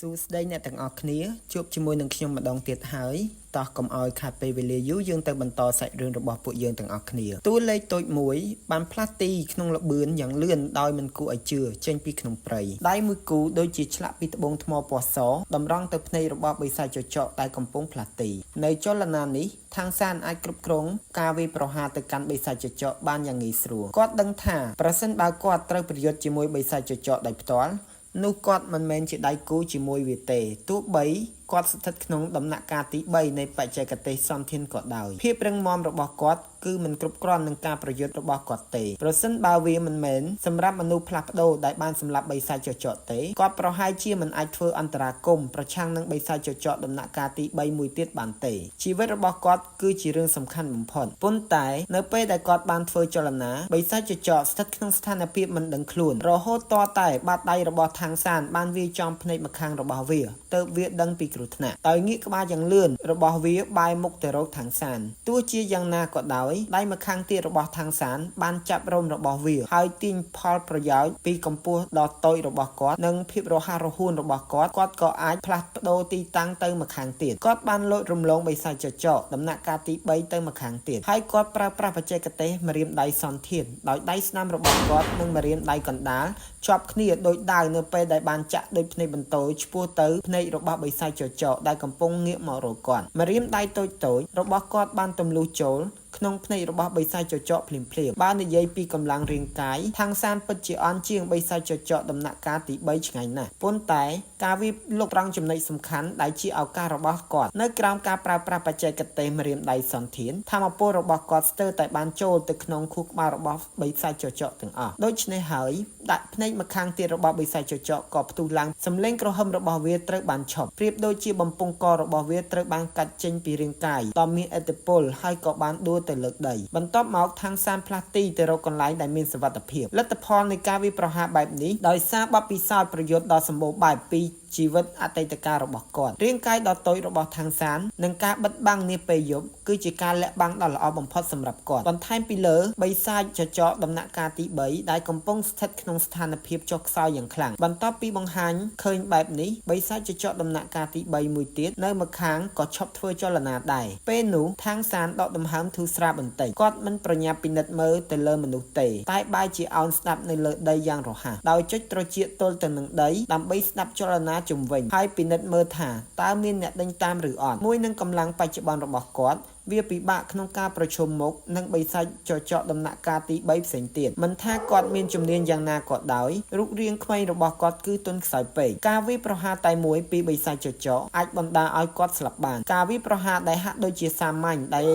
សួស្តីអ្នកទាំងអស់គ្នាជួបជាមួយនឹងខ្ញុំម្ដងទៀតហើយតោះកុំឲ្យខាត់ពេលវេលាយូរយើងទៅបន្តសាច់រឿងរបស់ពួកយើងទាំងអស់គ្នាតួលេខតូចមួយបានផ្លាស់ទីក្នុងល្បឿនយ៉ាងលឿនដោយមិនគួរឲ្យជឿចេញពីក្នុងព្រៃដៃមួយគូដូចជាឆ្លាក់ពីត្បូងថ្មពណ៌សតម្រង់ទៅភ្នែករបស់បិសាចចចកដែលកំពុងផ្លាស់ទីនៅចលនានេះທາງសានអាចគ្រប់គ្រងការវាយប្រហារទៅកាន់បិសាចចចកបានយ៉ាងងាយស្រួលគាត់ដឹងថាប្រសិនបើគាត់ត្រូវប្រយុទ្ធជាមួយបិសាចចចកដោយផ្ទាល់នោះគាត់មិនមែនជាដៃគូជាមួយវាទេទោះបីគាត់ស្ថិតក្នុងដំណាក់កាលទី3នៃបច្ចេកទេសសន្តានក៏ដោយភាពរឹងមាំរបស់គាត់គឺមិនគ្រប់គ្រាន់នឹងការប្រយុទ្ធរបស់គាត់ទេប្រសិនបើវាមិនមែនសម្រាប់មនុស្សផ្លាស់ប្ដូរដែលបានសម្លាប់បិសាចចចកទេគាត់ប្រហែលជាមិនអាចធ្វើអន្តរាគមន៍ប្រឆាំងនឹងបិសាចចចកដំណាក់កាលទី3មួយទៀតបានទេជីវិតរបស់គាត់គឺជារឿងសំខាន់បំផុតប៉ុន្តែនៅពេលដែលគាត់បានធ្វើចលនាបិសាចចចកស្ថិតក្នុងស្ថានភាពមិនដឹងខ្លួនរហូតតតែបាតដៃរបស់ທາງសានបានវាយចំភ្នែកម្ខាងរបស់វាទើបវាដឹងពីគ្រោះថ្នាក់ដោយងាកក្បាលយ៉ាងលឿនរបស់វាបែរមុខទៅរកທາງសានទោះជាយ៉ាងណាក៏ដោយដៃម្ខាងទៀតរបស់ທາງសានបានចាប់រោមរបស់វាហើយទាញផលប្រយោជន៍ពីកម្ពស់ដ៏តូចរបស់គាត់និងភាពរហ័សរហួនរបស់គាត់ក៏អាចផ្លាស់ប្ដូរទីតាំងទៅម្ខាងទៀតគាត់បានលោតរំលងបិសាចចចកដំណាក់កាលទី3ទៅម្ខាងទៀតហើយគាត់ប្រើប្រាស់បច្ចេកទេសម្រាមដៃសន្ធានដោយដៃស្នាមរបស់គាត់និងម្រាមដៃកណ្ដាលជាប់គ្នាដោយដាវនៅពេលដែលបានចាក់ដូចភ្នែកបន្ទោឆ្ពោះទៅភ្នែករបស់បិសាចចចកដែលកំពុងងាកមករកគាត់ម្រាមដៃតូចៗរបស់គាត់បានទម្លុះចូលក្នុងភ្នែករបស់បិសាចចចកភ្លាមៗបាននិយាយពីកម្លាំងរាងកាយທາງសានពិតជាអន់ជាងបិសាចចចកដំណាក់កាលទី3ឆ្ងាយណាស់ប៉ុន្តែការវាលុកត្រង់ចំណុចសំខាន់ដែលជាឱកាសរបស់គាត់នៅក្រោមការប្រើប្រាស់បច្ចេកទេសម្រាមដៃសន្ធានធម្មពលរបស់គាត់ស្ទើរតែបានចូលទៅក្នុងខួរក្បាលរបស់បិសាចចចកទាំងអស់ដូច្នេះហើយដាក់ភ្នែកម្ខាងទៀតរបស់បិសាចចចកក៏ផ្ទុះឡើងសម្លេងក្រហមរបស់វាត្រូវបានឈប់ប្រៀបដូចជាបំពង់ករបស់វាត្រូវបានកាត់ចេញពីរាងកាយដ៏មានឥទ្ធិពលហើយក៏បានដួលទៅលើដីបន្ទាប់មកທາງសានផ្លាស់ទីទៅរកកន្លែងដែលមានសុវត្ថិភាពលទ្ធផលនៃការវាយប្រហារបែបនេះដោយសារបទពិសោធន៍ប្រយុទ្ធដ៏សម្បូរបែបពីជីវិតអតីតកាលរបស់គាត់រាងកាយដ៏តូចរបស់ທາງសាននិងការបិទបាំងនាពេលយប់គឺជាការលាក់បាំងដ៏ល្អបំផុតសម្រាប់គាត់បន្ថែមពីលើបិសាចចចកដំណាក់កាលទី3ដែលកំពុងស្ថិតក្នុងស្ថានភាពចុះខ្សោយយ៉ាងខ្លាំងបន្ទាប់ពីបង្ហាញឃើញបែបនេះបិសាចចចកដំណាក់កាលទី3មួយទៀតនៅម្ខាងក៏ឈប់ធ្វើចលនាដែរពេលនោះທາងសានដកដង្ហើមធូរស្រាលបន្តិចគាត់មិនប្រញាប់ពិនិត្យមើលទៅលើមនុស្សទេតែបែរជាអោនស្ដាប់នៅលើដីយ៉ាងរហ័សដោយចុចត្រចៀកទល់ទៅនឹងដីដើម្បីស្ដាប់ចលនាជុំវិញហើយពិនិត្យមើលថាតើមានអ្នកដេញតាមឬអត់មួយនឹងកម្លាំងបច្ចុប្បន្នរបស់គាត់វាពិបាកក្នុងការប្រឈមមុខនឹងបិសាចចចកដំណាក់កាលទី3ផ្សេងទៀតមិនថាគាត់មានជំនាញយ៉ាងណាក៏ដោយរូបរាងក្មេងរបស់គាត់គឺទន់ខ្សោយពេកការវាយប្រហារតែមួយពីបិសាចចចកអាចបណ្ដាលឲ្យគាត់ស្លាប់បានការវាយប្រហារដែលហាក់ដូចជាសាមញ្ញដែល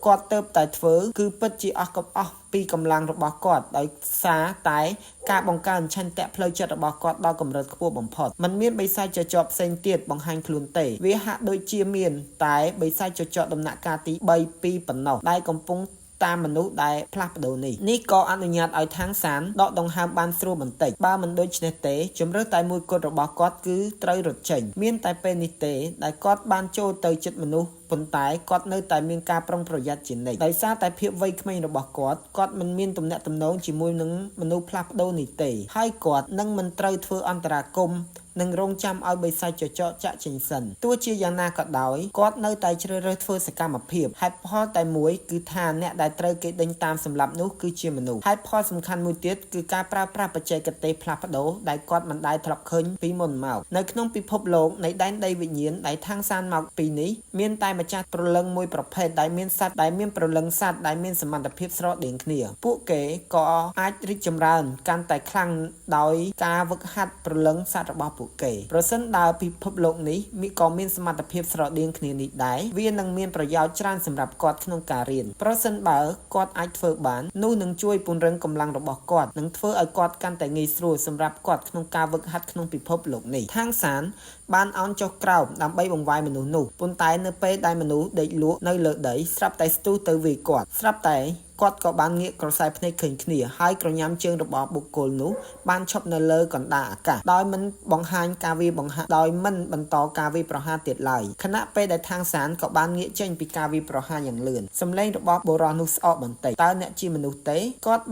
គាត់ទៅតែធ្វើគឺពិតជាអស់កំអស់ពីកម្លាំងរបស់គាត់ដោយសារតែការបង្កើនឆន្ទៈផ្លូវចិត្តរបស់គាត់ដល់កម្រិតខ្ពស់បំផុតมันមានបិសាចចចកផ្សេងទៀតបង្ហាញខ្លួនទេវាហាក់ដូចជាមានតែបិសាចចចកដំណាក់កាលទី3ពីរប៉ុណ្ណោះដែលកំពុងតាមមនុស្សដែលផ្លាស់ប្ដូរនេះក៏អនុញ្ញាតឲ្យທາງសានដកដង្ហើមបានស្រួលបន្តិចបើមិនដូច្នេះទេជំរឿតែមួយគត់របស់គាត់គឺត្រូវរត់ចេញមានតែពេលនេះទេដែលគាត់បានចូលទៅជិតមនុស្សប៉ុន្តែគាត់នៅតែមានការប្រុងប្រយ័ត្នជានិច្ចដោយសារតែភាពវ័យក្មេងរបស់គាត់មិនមានទំនាក់ទំនងជាមួយនឹងមនុស្សផ្លាស់ប្ដូរនេះទេហើយគាត់នឹងមិនត្រូវធ្វើអន្តរាគមន៍និងរងចាំឲ្យបិសាចចចកចាក់ចេញសិនទោះជាយ៉ាងណាក៏ដោយគាត់នៅតែជ្រើសរើសធ្វើសកម្មភាពហេតុផលតែមួយគឺថាអ្នកដែលត្រូវគេដេញតាមសម្លាប់នោះគឺជាមនុស្សហេតុផលសំខាន់មួយទៀតគឺការប្រើប្រាស់បច្ចេកទេសផ្លាស់ប្ដូរដែលគាត់មិនដែលធ្លាប់ឃើញពីមុនមកនៅក្នុងពិភពលោកនៃដែនដីវិញ្ញាណដែលທາງសានមកពីនេះមានតែម្ចាស់ព្រលឹងមួយប្រភេទដែលមានសត្វដែលមានព្រលឹងសត្វដែលមានសមត្ថភាពស្រដៀងគ្នាពួកគេក៏អាចរីកចម្រើនកាន់តែខ្លាំងដោយការវឹកហាត់ព្រលឹងសត្វរបស់ពួកគេប្រសិនបើពិភពលោកនេះក៏មានសមត្ថភាពស្រដៀងគ្នានេះដែរវានឹងមានប្រយោជន៍ច្រើនសម្រាប់គាត់ក្នុងការរៀនប្រសិនបើគាត់អាចធ្វើបាននោះនឹងជួយពង្រឹងកម្លាំងរបស់គាត់និងធ្វើឲ្យគាត់កាន់តែងាយស្រួលសម្រាប់គាត់ក្នុងការវឹកហាត់ក្នុងពិភពលោកនេះທາងសានបានអោនចុះក្រោមដើម្បីបង្វែរមនុស្សនោះប៉ុន្តែនៅពេលដែលមនុស្សដេកលក់នៅលើដីស្រាប់តែស្ទុះទៅវាយគាត់ស្រាប់តែ គាត់ក៏បានងាកក្រសែភ្នែកឃើញគ្នាហើយក្រញាំជើងរបស់បុគ្គលនោះបានឈប់នៅលើកណ្ដាលអាកាសដោយមិនបង្ហាញការវាយបង្ហាញដោយមិនបន្តការវាយប្រហារទៀតឡើយខណៈពេលដែលທາງសានក៏បានងាកចេញពីការវាយប្រហារយ៉ាងលឿនសំឡេងរបស់បុរសនោះស្អកបន្តិចតើអ្នកជាមនុស្សទេគាត់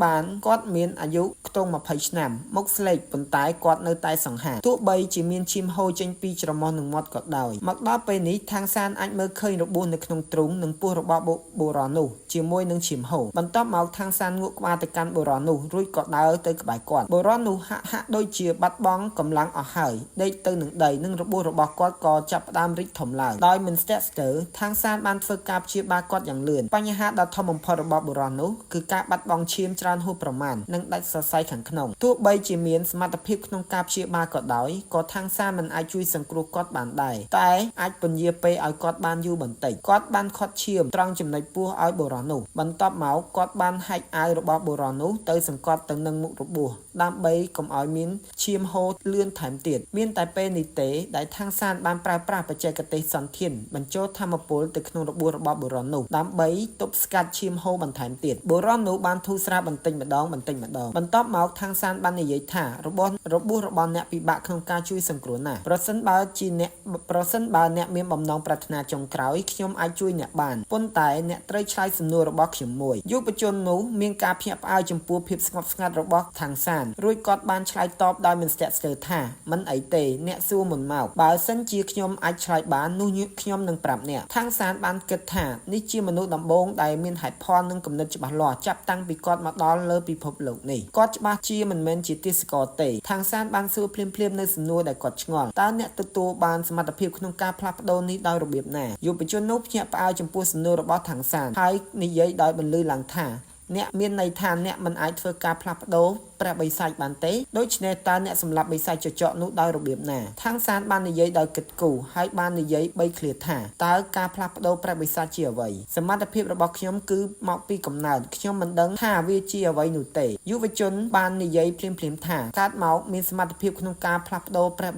មានអាយុខ្ទង់20ឆ្នាំមុខស្លេកប៉ុន្តែគាត់នៅតែសង្ហាទោះបីជាមានឈាមហូរចេញពីច្រមុះនិងមាត់ក៏ដោយមកដល់ពេលនេះທາງសានអាចមើលឃើញរបួសនៅក្នុងទ្រូងនិងពោះរបស់បុរសនោះជាមួយនឹងឈាមហូរបន្ទាប់មកທາງសានងក់ក្បាលទៅកាន់បុរសនោះរួចក៏ដើរទៅក្បែរគាត់បុរសនោះហាក់ដូចជាបាត់បង់កម្លាំងអស់ហើយដេកទៅនឹងដីនិងរបួសរបស់គាត់ក៏ចាប់ផ្ដើមរីកធំឡើងដោយមិនស្ទាក់ស្ទើរທາງសានបានធ្វើការព្យាបាលគាត់យ៉ាងលឿនបញ្ហាដ៏ធំបំផុតរបស់បុរសនោះគឺការបាត់បង់ឈាមច្រើនហួសប្រមាណនិងដាច់សរសៃខាងក្នុងទោះបីជាមានសមត្ថភាពក្នុងការព្យាបាលក៏ដោយក៏ທາងសានមិនអាចជួយសង្គ្រោះគាត់បានដែរតែអាចពន្យាពេលឲ្យគាត់បានយូរបន្តិចគាត់បានខាត់ឈាមត្រង់ចំណុចពោះឲ្យបុរសនោះបន្ទាប់មកគាត់បានហែកអាវរបស់បុរសនោះទៅសង្កត់ទៅនឹងមុខរបួសដើម្បីកុំឲ្យមានឈាមហូរលឿនថែមទៀតមានតែពេលនេះទេដែលທາងសានបានប្រើប្រាស់បច្ចេកទេសសន្ធានបញ្ចូលធម្មពលទៅក្នុងរបួសរបស់បុរសនោះដើម្បីទប់ស្កាត់ឈាមហូរបន្ថែមទៀតបុរសនោះបានធូរស្រាលបន្តិចម្ដងបន្ទាប់មកທາងសានបាននិយាយថារបួសរបស់អ្នកពិបាកក្នុងការជួយសង្គ្រោះណាស់ប្រសិនបើអ្នកមានបំណងប្រាថ្នាចុងក្រោយខ្ញុំអាចជួយអ្នកបានប៉ុន្តែអ្នកត្រូវឆ្លើយសំណួររបស់ខ្ញុំមួយយុវជននោះមានការភ្ញាក់ផ្អើលចំពោះភាពស្ងប់ស្ងាត់របស់ທາងសានរួចគាត់បានឆ្លើយតបដោយមិនស្ទាក់ស្ទើរថាមិនអីទេអ្នកសួរមុនមកបើសិនជាខ្ញុំអាចឆ្លើយបាននោះខ្ញុំនឹងប្រាប់អ្នកທາងសានបានគិតថានេះជាមនុស្សដំបូងដែលមានហេតុផលនិងគំនិតច្បាស់លាស់ចាប់តាំងពីគាត់មកដល់លើពិភពលោកនេះគាត់ច្បាស់ជាមិនមែនជាទេសកលទេທາងសានបានសួរភ្លាមនៅសំណួរដែលគាត់ឆ្ងល់តើអ្នកទទួលបានសមត្ថភាពក្នុងការផ្លាស់ប្ដូរនេះដោយរបៀបណាយុវជននោះភ្ញាក់ផ្អើលចំពោះសំណួររបស់ທາງសានហើយនិយាយដោយបន្លឺឡើងថាអ្នកមានន័យថាអ្នកមិនអាចធ្វើការផ្លាស់ប្ដូរព្រះបិសាចបានទេដូច្នេះតើអ្នកសម្លាប់បិសាចចចកនោះដោយរបៀបណាທາងសានបាននិយាយដោយគិតគូរហើយបាននិយាយ3ឃ្លាថាតើការផ្លាស់ប្ដូរព្រះបិសាចជាអ្វីសមត្ថភាពរបស់ខ្ញុំគឺមកពីកំណើតខ្ញុំមិនដឹងថាវាជាអ្វីនោះទេយុវជនបាននិយាយភ្លាមថាកើតមកមានសមត្ថភាពក្នុងការផ្លាស់ប្ដូរព្រះ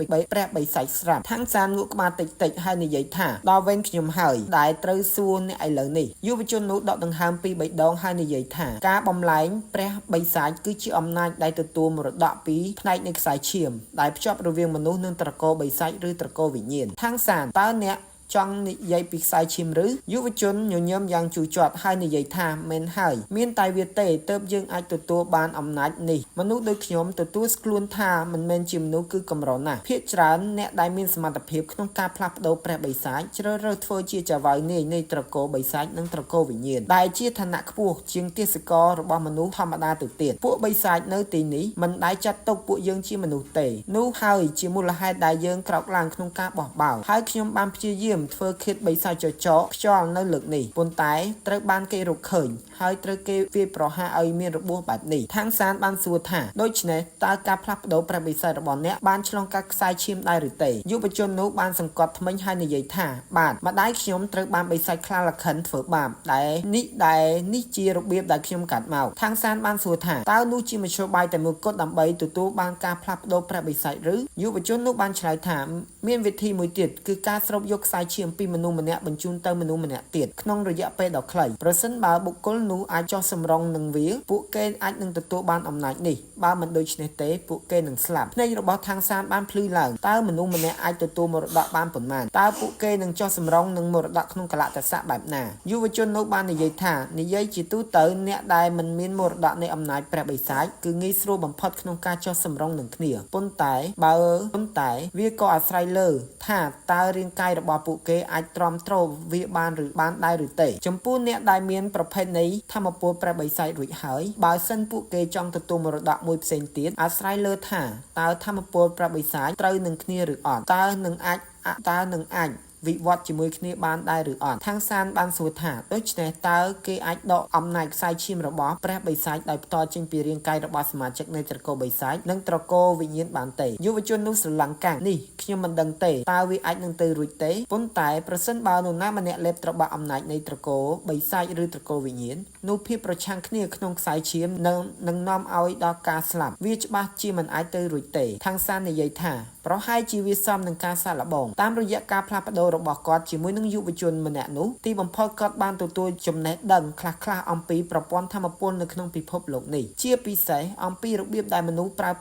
បិសាចស្រាប់ທາងសានងក់ក្បាលតិចហើយនិយាយថាដល់វេនខ្ញុំហើយដែលត្រូវសួរអ្នកឥឡូវនេះយុវជននោះដកដង្ហើមពី3ដងហើយនិយាយថាការបំលែងព្រះបិសាចគឺជាអំណាចដែលទទួលមរតកពីផ្នែកនៃខ្សែឈាមដែលភ្ជាប់រវាងមនុស្សនិងត្រកូលបិសាចឬត្រកូលវិញ្ញាណທາងសានតើអ្នកចង់និយាយពីខ្សែឈាមឬយុវជនញញឹមយ៉ាងជូរចត់ហើយនិយាយថាមែនហើយមានតែវាទេទើបយើងអាចទទួលបានអំណាចនេះមនុស្សដូចខ្ញុំទទួលស្គាល់ថាមិនមែនជាមនុស្សគឺកម្រណាស់ភាគច្រើនអ្នកដែលមានសមត្ថភាពក្នុងការផ្លាស់ប្ដូរព្រះបិសាចជ្រើសរើសធ្វើជាចៅហ្វាយនាយនៃត្រកូលបិសាចនិងត្រកូលវិញ្ញាណដែលជាឋានៈខ្ពស់ជាងទេសកលរបស់មនុស្សធម្មតាទៅទៀតពួកបិសាចនៅទីនេះមិនដែលចាត់ទុកពួកយើងជាមនុស្សទេនោះហើយជាមូលហេតុដែលយើងក្រោកឡើងក្នុងការបោះបោហើយខ្ញុំបានព្យាយាមធ្វើឃាតបិសាចចចកខ្យល់នៅលើកនេះប៉ុន្តែត្រូវបានគេរកឃើញហើយត្រូវគេវាយប្រហារឲ្យមានរបួសបែបនេះທາງសានបានសួរថាដូច្នេះតើការផ្លាស់ប្ដូរព្រះបិសាចរបស់អ្នកបានឆ្លងកាត់ខ្សែឈាមដែរឬទេយុវជននោះបានសង្កត់ធ្មេញហើយនិយាយថាបាទម្ដាយខ្ញុំត្រូវបានបិសាចខ្លាលខិនធ្វើបាបដែលនេះជារបៀបដែលខ្ញុំកាត់មកທາងសានបានសួរថាតើនោះជាមធ្យោបាយតែមួយគត់ដើម្បីទទួលបានការផ្លាស់ប្ដូរព្រះបិសាចឬយុវជននោះបានឆ្លើយថាមានវិធីមួយទៀតគឺការស្រូបយកខ្សែឈាមពីមនុស្សម្នាក់បញ្ជូនទៅមនុស្សម្នាក់ទៀតក្នុងរយៈពេលដ៏ខ្លីប្រសិនបើបុគ្គលនោះអាចចោះសម្រុងនឹងវាពួកគេអាចនឹងទទួលបានអំណាចនេះបើមិនដូច្នេះទេពួកគេនឹងស្លាប់ភ្នែករបស់ທາງសានបានភ្លឺឡើងតើមនុស្សម្នាក់អាចទទួលមរតកបានប៉ុន្មានតើពួកគេនឹងចោះសម្រុងនឹងមរតកក្នុងកលៈទេសៈបែបណាយុវជននោះបាននិយាយថានិយាយជាទូទៅអ្នកដែលមិនមានមរតកនៃអំណាចព្រះបិសាចគឺងាយស្រួលបំផុតក្នុងការចោះសម្រុងនឹងគ្នាប៉ុន្តែវាក៏អាស្រ័យលើថាតើរាងកាយរបស់ពួកគេអាចទ្រាំទ្រវាបានដែរឬទេចំពោះអ្នកដែលមានប្រភេទនៃធម្មពលព្រះបិសាចរួចហើយបើសិនពួកគេចង់ទទួលមរតកមួយផ្សេងទៀតអាស្រ័យលើថាតើធម្មពលព្រះបិសាចត្រូវនឹងគ្នាឬអត់តើនឹងអាចវិវត្តជាមួយគ្នាបានដែរឬអត់ທາງសានបានសួរថាដូច្នេះតើគេអាចដកអំណាចខ្សែឈាមរបស់ព្រះបិសាចដោយផ្ទាល់ចេញពីរាងកាយរបស់សមាជិកនៃត្រកូលបិសាចនិងត្រកូលវិញ្ញាណបានទេយុវជននោះស្រឡំកាំងនេះខ្ញុំមិនដឹងទេតើវាអាចនឹងទៅរួចទេប៉ុន្តែប្រសិនបើនរណាម្នាក់លេបត្របាក់អំណាចនៃត្រកូលបិសាចឬត្រកូលវិញ្ញាណនោះភាពប្រឆាំងគ្នាក្នុងខ្សែឈាមនឹងនាំឲ្យដល់ការស្លាប់វាច្បាស់ជាមិនអាចទៅរួចទេทางសាននិយាយថា ប្រហែលជាវាសមនឹងការសាកល្បងតាមរយៈការផ្លាស់ប្ដូររបស់គាត់ជាមួយនឹងយុវជនម្នាក់នោះទីបំផុតគាត់បានទទួលចំណេះដឹងខ្លះៗអំពីប្រព័ន្ធថាមពលនៅក្នុងពិភពលោកនេះជាពិសេសអំពីរបៀបដែលមនុស្សបា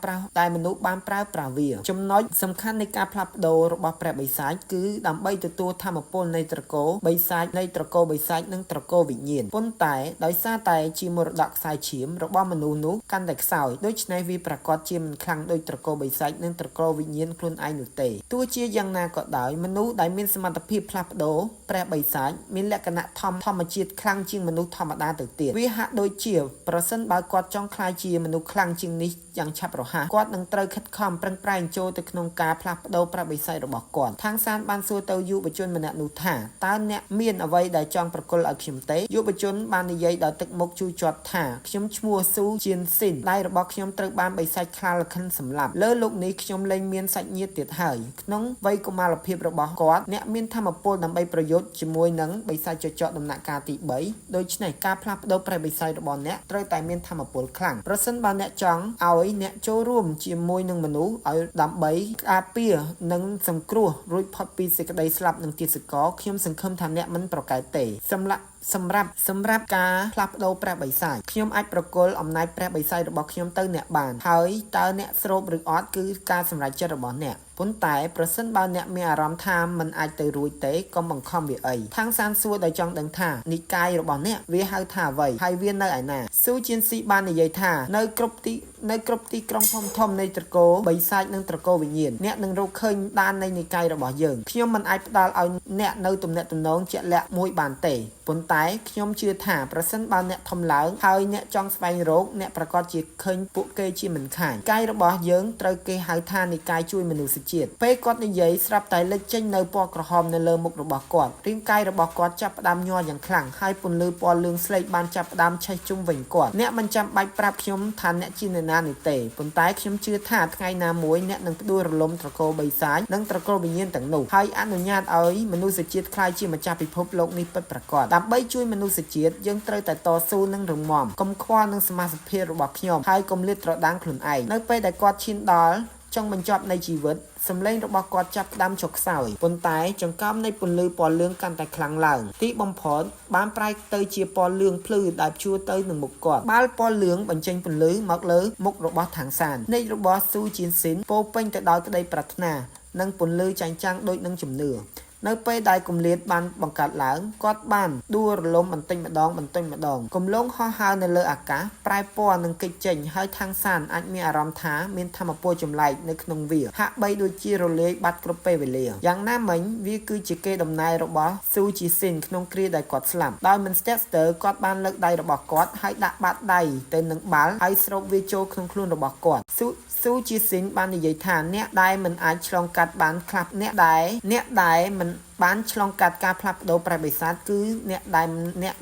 នប្រើប្រាស់វាចំណុចសំខាន់នៃការផ្លាស់ប្ដូររបស់ព្រះបិសាចគឺដើម្បីទទួលថាមពលនៃត្រកូលបិសាចនិងត្រកូលវិញ្ញាណប៉ុន្តែដោយសារតែជាមរតកខ្សែឈាមរបស់មនុស្សនោះកាន់តែខ្សោយដូច្នេះវាប្រកាសជាមិនខ្លាំងដូចត្រកូលបិសាចនិងត្រកូលវិញ្ញាណខ្លួនឯងនោះទេទោះជាយ៉ាងណាក៏ដោយមនុស្សដែលមានសមត្ថភាពផ្លាស់ប្ដូរព្រះបិសាចមានលក្ខណៈធម្មជាតិខ្លាំងជាងមនុស្សធម្មតាទៅទៀតវាហាក់ដូចជាប្រសិនបើគាត់ចង់ក្លាយជាមនុស្សខ្លាំងជាងនេះយ៉ាងឆាប់រហ័សគាត់នឹងត្រូវខិតខំប្រឹងប្រែងចូលទៅក្នុងការផ្លាស់ប្ដូរព្រះបិសាចរបស់គាត់ທາງសានបានសួរទៅយុវជនម្នាក់នោះថាតើអ្នកមានអ្វីដែលចង់ប្រគល់ឲ្យខ្ញុំទេយុវជនបាននិយាយដល់ទឹកមុខជូរជាត់ថាខ្ញុំឈ្មោះស៊ូជានស៊ីនដៃរបស់ខ្ញុំត្រូវបានបិសាចខ្លាលខិនសម្លាប់លើលោកនេះខ្ញុំលែងមានសាច់ញាតិទៀតហើយក្នុងវ័យកុមារភាពរបស់គាត់អ្នកមានធម៌ពលដើម្បីប្រយុទ្ធជាមួយនឹងបិសាចចចកដំណាក់កាលទី3ដូច្នេះការផ្លាស់ប្ដូរព្រះបិសាចរបស់អ្នកត្រូវតែមានធម៌ពលខ្លាំងប្រសិនបើអ្នកចង់ឲ្យអ្នកចូលរួមជាមួយនឹងមនុស្សឲ្យដើម្បីការពារនិងសង្គ្រោះរួចផុតពីសេចក្តីស្លាប់និងទាសករខ្ញុំសង្ឃឹមថាអ្នកមិនប្រកែកទេសម្រាប់ការផ្លាស់ប្ដូរព្រះបិសាចខ្ញុំអាចប្រគល់អំណាចព្រះបិសាចរបស់ខ្ញុំទៅអ្នកបានហើយតើអ្នកស្រូបឬអត់គឺការសម្រេចចិត្តរបស់អ្នកប៉ុន្តែប្រសិនបើអ្នកមានអារម្មណ៍ថាមិនអាចទៅរួចទេកុំបង្ខំវាអីທາງសានសួរដោយចង់ដឹងថានិកាយរបស់អ្នកវាហៅថាអ្វីហើយវានៅឯណាស៊ូជានស៊ីបាននិយាយថានៅគ្រប់ទីក្រុងធំនៃត្រកូលបិសាចនិងត្រកូលវិញ្ញាណអ្នកនឹងរកឃើញដាននៃនិកាយរបស់យើងខ្ញុំមិនអាចផ្ដល់ឲ្យអ្នកនៅទំនាក់ទំនងជាក់លាក់មួយបានទេប៉ុន្តែខ្ញុំជឿថាប្រសិនបើអ្នកធំឡើងហើយអ្នកចង់ស្វែងរកអ្នកប្រកាសជាឃើញពួកគេជាមិនខានកាយរបស់យើងត្រូវគេហៅថានិកាយជួយមនុស្សជាតិពេលគាត់និយាយស្រាប់តែលេចចេញនៅពណ៌ក្រហមនៅលើមុខរបស់គាត់រាងកាយរបស់គាត់ចាប់ផ្ដើមញ័រយ៉ាងខ្លាំងហើយពន្លឺពណ៌លឿងស្លេកបានចាប់ផ្ដើមឆេះជុំវិញគាត់អ្នកមិនចាំបាច់ប្រាប់ខ្ញុំថាអ្នកជានរណានោះទេប៉ុន្តែខ្ញុំជឿថាថ្ងៃណាមួយអ្នកនឹងផ្ដួលរលំត្រកូលបិសាចនិងត្រកូលវិញ្ញាណទាំងនោះហើយអនុញ្ញាតឲ្យមនុស្សជាតិក្លាយជាម្ចាស់ពិភពលោកនេះពិតប្រាកដដើម្បីជួយមនុស្សជាតិយើងត្រូវតែតស៊ូនិងរឹងមាំកុំខ្វល់នឹងសមាជិករបស់ខ្ញុំហើយកុំលាតត្រដាងខ្លួនឯងនៅពេលដែលគាត់ឈានដល់ចុងបញ្ចប់នៃជីវិតសម្លេងរបស់គាត់ចាប់ផ្ដើមចុះខ្សោយប៉ុន្តែចង្កោមនៃពន្លឺពណ៌លឿងកាន់តែខ្លាំងឡើងទីបំផុតបានប្រែទៅជាពណ៌លឿងភ្លឺដែលព្យួរទៅនឹងមុខគាត់បាល់ពណ៌លឿងបញ្ចេញពន្លឺមកលើមុខរបស់ທາງសានភ្នែករបស់ស៊ូជានស៊ីនពោពេញទៅដោយក្តីប្រាថ្នានិងពន្លឺចាញ់ចាំងដូចនឹងជំនឿនៅពេលដែលគម្លាតបានបង្កើតឡើងគាត់បានដួលរលំបន្តិចម្ដងគម្លងហោះហើរនៅលើអាកាសប្រែពណ៌និងគេចចេញហើយທາງសានអាចមានអារម្មណ៍ថាមានធម៌ពលចម្លែកនៅក្នុងវាហាក់បីដូចជារលាយបាត់គ្រប់ពេលវេលាយ៉ាងណាមិញវាគឺជាកេរដំណែលរបស់ស៊ូជីស៊ីនក្នុងគ្រាដែលគាត់ស្លាប់ដោយមិនស្ទាក់ស្ទើរគាត់បានលើកដៃរបស់គាត់ហើយដាក់បាតដៃទៅនឹងបាល់ហើយស្រូបវាចូលក្នុងខ្លួនរបស់គាត់ស៊ូជីស៊ីនបាននិយាយថាអ្នកដែលមិនអាចឆ្លងកាត់បានខ្លះអ្នកដែលមិនបានឆ្លងកាត់ការផ្លាស់ប្ដូរព្រះបិសាចគឺអ្នក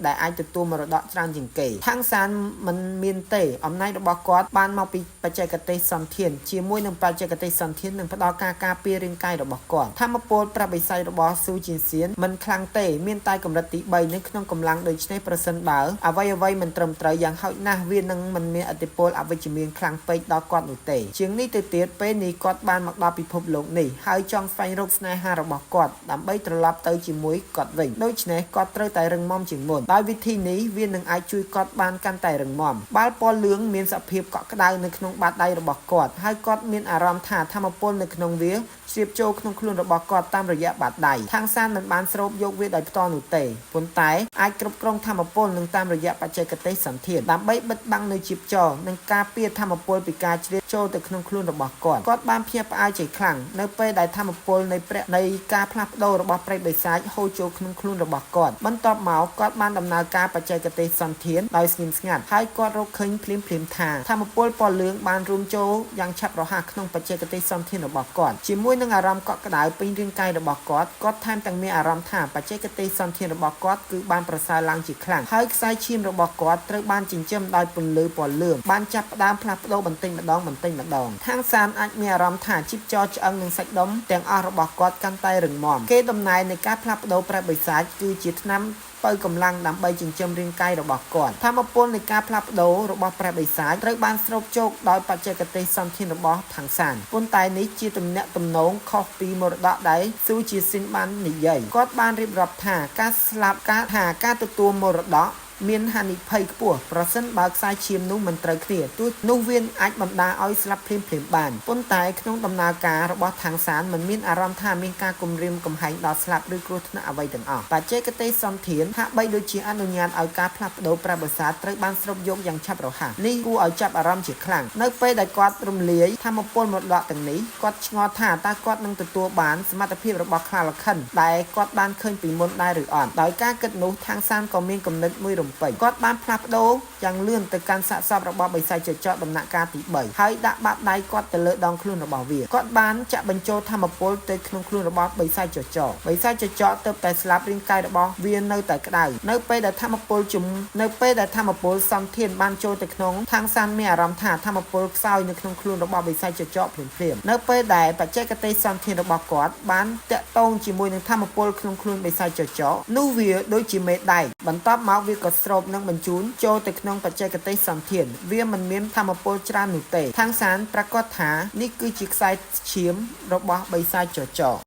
ដែលអាចទទួលមរតកច្រើនជាងគេທາງសានមិនមានទេអំណាចរបស់គាត់បានមកពីបច្ចេកទេសសន្តានជាមួយនឹងបច្ចេកទេសសន្តាននឹងផ្ដល់ការការពាររាងកាយរបស់គាត់ធម្មពលព្រះបិសាចរបស់ស៊ូជីនសៀនមិនខ្លាំងទេមានតែកម្រិតទី3នៅក្នុងកម្លាំងដូច្នេះប្រសិនបើអ្វីមិនត្រឹមត្រូវយ៉ាងហោចណាស់វានឹងមិនមានឥទ្ធិពលអវិជ្ជមានខ្លាំងពេកដល់គាត់នោះទេជាងនេះទៅទៀតពេលនេះគាត់បានមកដល់ពិភពលោកនេះហើយចង់ស្វែងរកស្នេហារបស់គាត់ដើម្បីត្រឡប់ទៅជាមួយគាត់វិញដូច្នេះគាត់ត្រូវតែរឹងមាំជាងមុនដោយវិធីនេះវានឹងអាចជួយគាត់បានកាន់តែរឹងមាំបាល់ពណ៌លឿងមានសភាពកក់ក្ដៅនៅក្នុងបាតដៃរបស់គាត់ហើយគាត់មានអារម្មណ៍ថាធម៌ពលនៅក្នុងវាជ្រាបចូលក្នុងខ្លួនរបស់គាត់តាមរយៈបាតដៃທາງសានមិនបានស្រូបយកវាដោយផ្ទាល់នោះទេប៉ុន្តែអាចគ្រប់គ្រងធម៌ពលនឹងតាមរយៈបច្ចេកទេសសន្តានដើម្បីបិទបាំងនៅជីពចរនិងការពារធម៌ពលពីការជ្រាបចូលទៅក្នុងខ្លួនរបស់គាត់បានភ្ញាក់ផ្អើលជាខ្លាំងនៅពេលដែលធម៌ពលនៃការផ្លាស់ប្ដូររបស់ព្រះបិសាចហូរចូលក្នុងខ្លួនរបស់គាត់បន្ទាប់មកគាត់បានដំណើរការបច្ចេកទេសសន្តានដោយស្ងៀមស្ងាត់ហើយគាត់រកឃើញភ្លាមថាធម៌ពលពណ៌លឿងបានរួមចូលយ៉ាងឆាប់រហ័សក្នុងបច្ចេកទេសសន្តានរបស់គាត់ជាមួយនឹងអារម្មណ៍កក់ក្ដៅពេញរាងកាយរបស់គាត់ថែមទាំងមានអារម្មណ៍ថាបច្ចេកទេសសន្តានរបស់គាត់គឺបានប្រសើរឡើងជាខ្លាំងហើយខ្សែឈាមរបស់គាត់ត្រូវបានចិញ្ចឹមដោយពន្លឺពណ៌លឿងបានចាប់ផ្ដើមផ្លាស់ប្ដូរបន្តិចម្ដងທາងសានអាចមានអារម្មណ៍ថាជីពចរឆ្អឹងនិងសាច់ដុំទាំងអស់របស់គាត់កាន់តែរឹងមាំគេដំណើរនៃការផ្លាស់ប្ដូរព្រះបិសាចគឺជាថ្នាំប បើកម្លាំងដើម្បីចិញ្ចឹមរាងកាយរបស់គាត់ធម្មពលនៃការផ្លាស់ប្ដូររបស់ព្រះបិសាចត្រូវបានស្រូបជោគដោយបច្ចេកទេសសន្តានរបស់ថងសានប៉ុន្តែនេះជាទំនាក់ទំនងខុសពីមរតកដែលស៊ូជាស៊ីនបាននិយាយគាត់បានរៀបរាប់ថាការស្លាប់ការទទួលមរតកមានហានិភ័យខ្ពស់ប្រសិនបើខ្សែឈាមនោះមិនត្រូវគ្នាទោះនោះវាអាចបណ្ដាលឲ្យស្លាប់ភ្លាមៗបានប៉ុន្តែក្នុងដំណើរការរបស់ថងសានមិនមានអារម្មណ៍ថាមានការគំរាមកំហែងដល់ស្លាប់ឬគ្រោះថ្នាក់អ្វីទាំងអស់បច្ចេកទេសសន្តានហាក់បីដូចជាអនុញ្ញាតឲ្យការផ្លាស់ប្ដូរព្រះបិសាចត្រូវបានស្រូបយកយ៉ាងឆាប់រហ័សនេះគួរឲ្យចាប់អារម្មណ៍ជាខ្លាំងនៅពេលដែលគាត់រំលាយធម្មពលមរតកទាំងនេះគាត់ឆ្ងល់ថាតើគាត់នឹងទទួលបានសមត្ថភាពរបស់ខ្លាលខិនដែលគាត់បានឃើញពីមុនដែរឬអត់ដោយការគិតនោះថងសានក៏មានគំនិតមួយរំពេចគាត់បានផ្លាស់ប្ដូរយ៉ាងលឿនទៅកាន់សាកសពរបស់បិសាចចចកដំណាក់កាលទី3ហើយដាក់បាតដៃគាត់ទៅលើដងខ្លួនរបស់វាគាត់បានចាក់បញ្ចូលធម្មពលទៅក្នុងខ្លួនរបស់បិសាចចចកបិសាចចចកទើបតែស្លាប់រាងកាយរបស់វានៅតែក្តៅនៅពេលដែលធម្មពលសន្តានបានចូលទៅក្នុងថងសានមានអារម្មណ៍ថាធម្មពលខ្សោយនៅក្នុងខ្លួនរបស់បិសាចចចកភ្លាមៗនៅពេលដែលបច្ចេកទេសសន្តានរបស់គាត់បានតាក់ទងជាមួយនឹងធម្មពលក្នុងខ្លួនបិសាចចចកនោះវាដូចជាមេដែកបន្ទាប់មកវាក៏ស្រូបនឹងបញ្ជូនចូលទៅក្នុងបច្ចេកទេសសន្តានវាមិនមានធម្មពលច្រើននោះទេថងសានប្រកាសថានេះគឺជាខ្សែឈាមរបស់បិសាចចចក